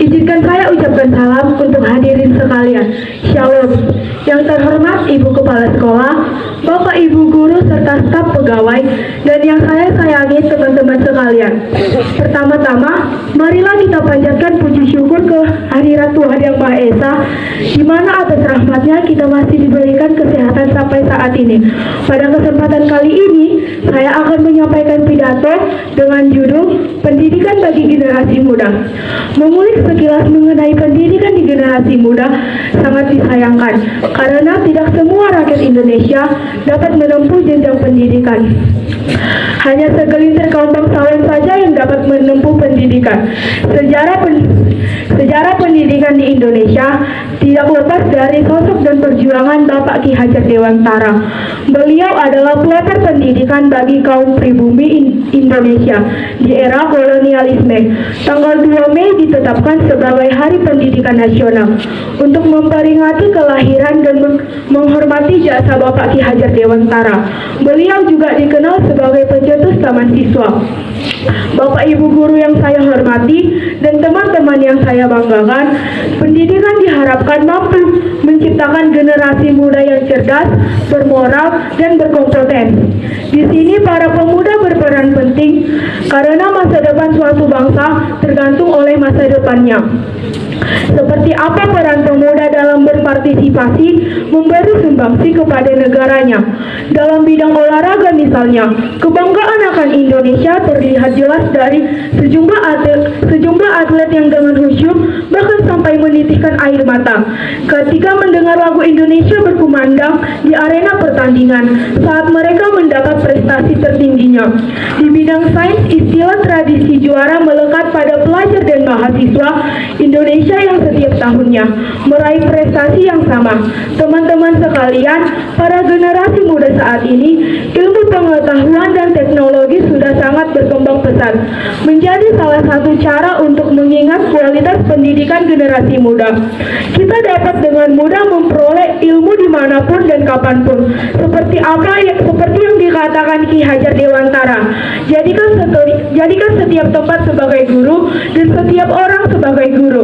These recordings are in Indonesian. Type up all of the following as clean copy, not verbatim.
Izinkan saya ucapkan salam untuk hadirin sekalian. Shalom. Yang terhormat Ibu Kepala Sekolah, Bapak Ibu Guru serta staf pegawai, dan yang saya sayangi teman-teman sekalian. Pertama-tama, marilah kita panjatkan puji syukur ke hadirat Tuhan Yang Maha Esa, di mana atas rahmatnya kita masih diberikan kesehatan sampai saat ini. Pada kesempatan kali ini, saya akan menyampaikan pidato dengan judul Pendidikan bagi Generasi Muda. Mengulik sekilas mengenai pendidikan di generasi muda sangat disayangkan, karena tidak semua rakyat Indonesia dapat menempuh jenjang pendidikan. Hanya segelintir kaum bangsawan saja yang dapat menempuh pendidikan. Sejarah pendidikan di Indonesia tidak lepas dari sosok dan perjuangan Bapak Ki Hajar Dewantara. Beliau adalah pelopor pendidikan bagi kaum pribumi Indonesia di era kolonialisme. Tanggal 2 Mei ditetapkan sebagai Hari Pendidikan Nasional untuk memperingati kelahiran dan menghormati jasa Bapak Ki Hajar Dewantara. Beliau juga dikenal sebagai pencetus taman siswa. Bapak Ibu guru yang saya hormati dan teman-teman yang saya banggakan, pendidikan diharapkan mampu menciptakan generasi muda yang cerdas, bermoral, dan berkompeten. Di sini para pemuda berperan penting karena masa depan suatu bangsa tergantung oleh masa depannya. Seperti apa peran pemuda dalam berpartisipasi, memberi sumbangsi kepada negaranya. Dalam bidang olahraga misalnya, kebanggaan akan Indonesia terlihat jelas dari sejumlah atlet yang dengan khusyuk bahkan sampai menitikkan air mata ketika mendengar lagu Indonesia berkumandang di arena pertandingan saat mereka mendapat prestasi tertingginya. Di bidang sains, istilah tradisi juara melekat pada pelajar dan mahasiswa Indonesia yang setiap tahunnya meraih prestasi yang sama. Teman-teman sekalian, para generasi muda saat ini, ilmu pengetahuan dan teknologi sudah sangat berkembang pesat, menjadi salah satu cara untuk mengingat kualitas pendidikan generasi muda. Kita dapat dengan mudah memperoleh ilmu dimanapun dan kapanpun, seperti yang dikatakan Ki Hajar Dewantara. Jadikan setiap tempat sebagai guru dan setiap orang sebagai guru.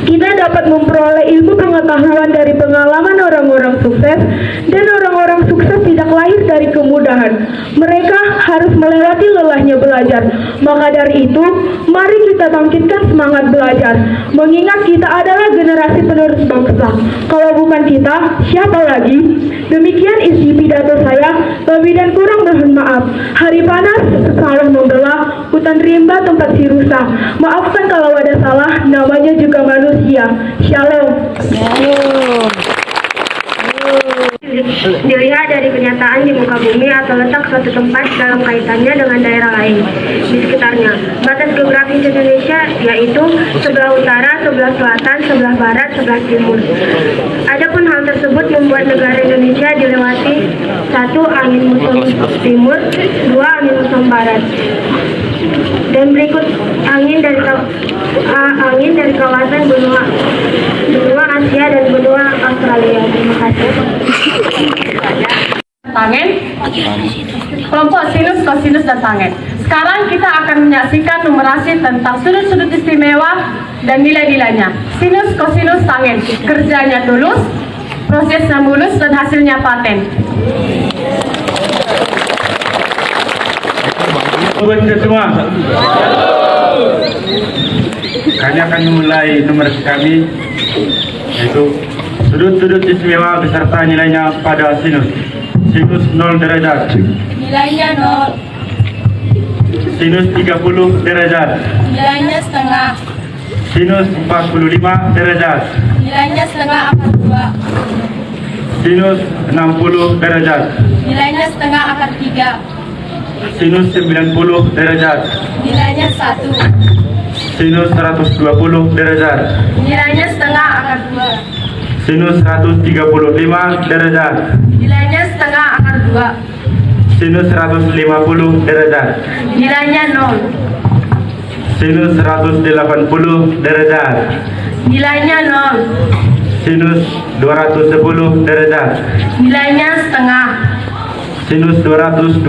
Kita dapat memperoleh ilmu pengetahuan dari pengalaman orang-orang sukses, dan orang-orang sukses tidak lahir dari kemudahan. Mereka harus melewati lelahnya belajar. Maka dari itu, mari kita bangkitkan semangat belajar, mengingat kita adalah generasi penerus bangsa. Kalau bukan kita, siapa lagi? Demikian isi pidato saya. Lebih dan kurang mohon maaf. Hari panas, salah membelah, hutan rimba tempat si rusa. Maafkan kalau ada salah, namanya juga manusia. Shalom. Dilihat dari kenyataan di muka bumi atau letak suatu tempat dalam kaitannya dengan daerah lain di sekitarnya. Batas geografis Indonesia yaitu sebelah utara, sebelah selatan, sebelah barat, sebelah timur. Adapun hal tersebut membuat negara Indonesia dilewati 1. Angin muson timur, 2. Angin muson barat. Dan berikut angin dari kawasan benua Asia dan benua Australia. Terima kasih. Tangen, kelompok sinus, kosinus, dan tangen. Sekarang kita akan menyaksikan numerasi tentang sudut-sudut istimewa dan nilai-nilainya. Sinus, kosinus, tangen. Kerjanya tulus, prosesnya mulus, dan hasilnya paten. Baca semua. Kami akan memulai numerasi kami, yaitu sudut-sudut istimewa beserta nilainya pada sinus. Sinus 0 derajat. Nilainya 0. Sinus 30 derajat. Nilainya setengah. Sinus 45 derajat. Nilainya setengah akar 2. Sinus 60 derajat. Nilainya setengah akar 3. Sinus 90 derajat. Nilainya 1. Sinus 120 derajat. Nilainya setengah akar 2. Sinus 135 derajat. Nilainya setengah akar 2. Sinus 150 derajat. Nilainya 0. Sinus 180 derajat. Nilainya 0. Sinus 210 derajat. Nilainya setengah. Sinus 225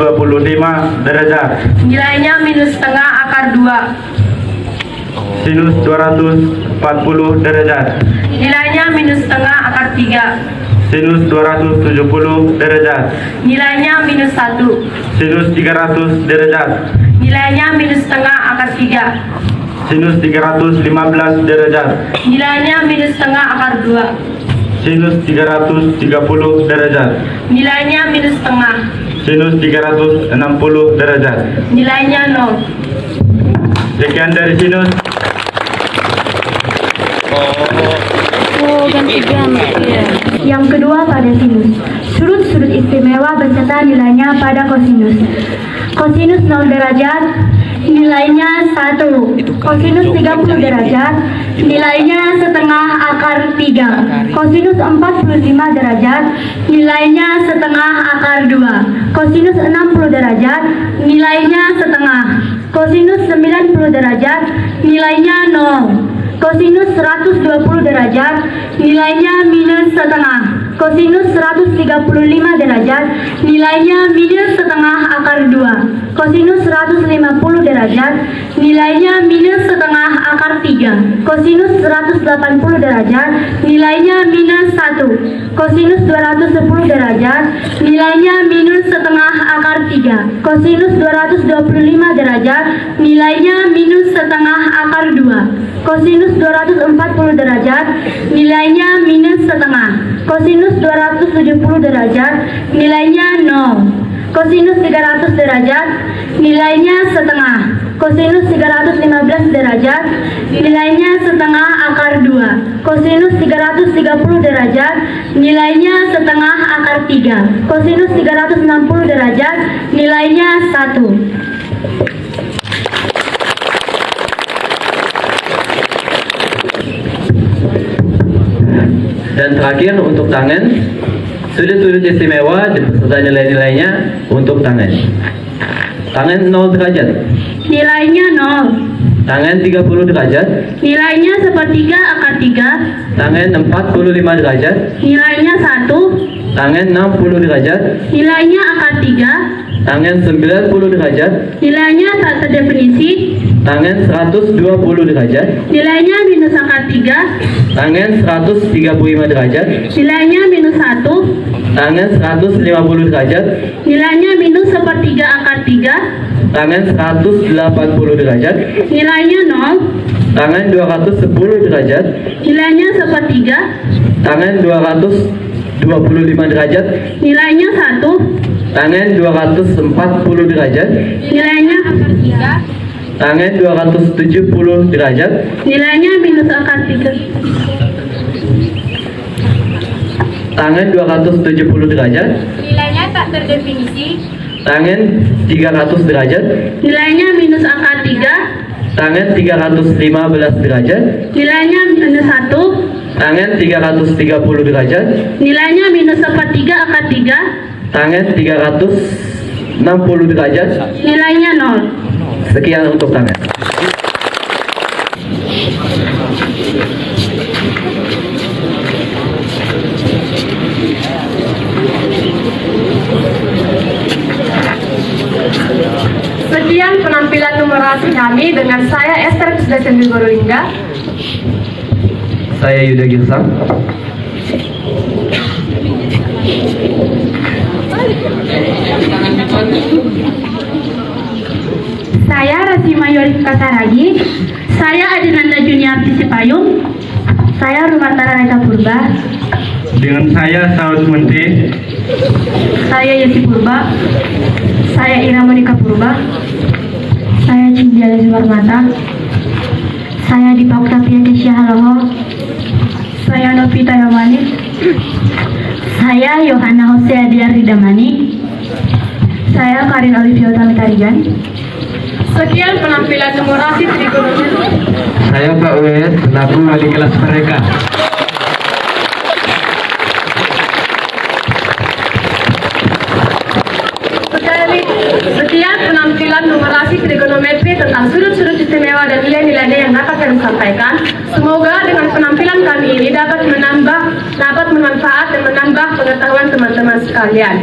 derajat. Nilainya minus setengah akar 2. sinus 240 derajat. Nilainya minus setengah akar 3. Sinus 270 derajat. Nilainya minus 1. Sinus 300 derajat. Nilainya minus setengah akar 3. Sinus 315 derajat. Nilainya minus setengah akar 2. Sinus 330 derajat. Nilainya minus setengah. Sinus 360 derajat. Nilainya 0. Sekian dari sinus. Oh, ganti-ganti ya. Yang kedua pada sinus. Sudut-sudut istimewa beserta nilainya pada kosinus. Kosinus 0 derajat, nilainya 1. Kosinus 30 derajat, nilainya setengah akar 3. Kosinus 45 derajat, nilainya setengah akar 2. Kosinus 60 derajat, nilainya setengah. Kosinus 90 derajat, nilainya 0. Kosinus 120 derajat, nilainya minus setengah. Kosinus 135 derajat, nilainya minus setengah akar 2. Kosinus 150 derajat, nilainya minus setengah akar 3. Kosinus 180 derajat, nilainya minus 1. Kosinus 210 derajat, nilainya minus setengah akar 3. Kosinus 225 derajat, nilainya minus setengah akar 2. Kosinus 240 derajat, nilainya minus setengah. Kosinus 270 derajat, nilainya 0. Kosinus 300 derajat, nilainya setengah. Kosinus 315 derajat, nilainya setengah akar 2. Kosinus 330 derajat, nilainya setengah akar 3. Kosinus 360 derajat, nilainya 1. Dan terakhir untuk tangan, sudut-sudut istimewa beserta nilai-nilainya untuk tangan. Tangan 0 derajat, Nilainya 0. tangan 30 derajat, Nilainya sepertiga akar 3. tangan 45 derajat, Nilainya 1. tangan 60 derajat, Nilainya akar 3. tangan 90 derajat, Nilainya tak terdefinisi. tangan 120 derajat, Nilainya minus akar 3. tangan 135 derajat, Nilainya minus 1. tangan 150 derajat, Nilainya minus sepertiga akar 3. tangan 180 derajat, Nilainya 0. tangan 210 derajat, Nilainya sepertiga. tangan 225 derajat, Nilainya 1. tangan 240 derajat, Nilainya akar 3. tangan 270 derajat, Nilainya minus akar 3. tangan 270 derajat, Nilainya tak terdefinisi. tangan 300 derajat, Nilainya minus akar 3. tangan 315 derajat, Nilainya minus 1. tangan 330 derajat, Nilainya minus sepertiga akar 3. tangan 360 derajat. Nilainya 0. Sekian untuk tangan. Sekian penampilan numerasi kami dengan saya Esther Kusdasendi Gorolingga. Saya Yuda Girsang. Saya Rasima Yorifka Saragi. Saya Adinanda Juniarti Cipayung. Saya Rumatara Reka Purba. Dengan saya Saud Munte. Saya Yesi Purba. Saya Ira Monika Purba. Saya Cindiala Zumarmata. Saya Dipa Oktavia Desya Haloho. Saya Novita Yomani. Saya Yohana Hosea Diar Ridamani. Saya Karin Olivia Utami Tarigan. Sekian penampilan numerasi trigonometri. Saya Pak Wes, selaku wali kelas mereka. Sekian penampilan numerasi trigonometri tentang sudut-sudut istimewa dan nilai-nilainya yang dapat kami sampaikan. Semoga dengan penampilan kami ini dapat bermanfaat dan menambah pengetahuan teman-teman sekalian.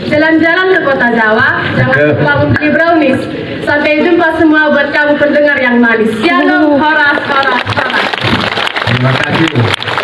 Jalan-jalan ke kota Jawa, jangan lupa membeli brownies. Sampai jumpa semua buat kamu pendengar yang manis. Shalom, horas, horas, horas. Terima kasih.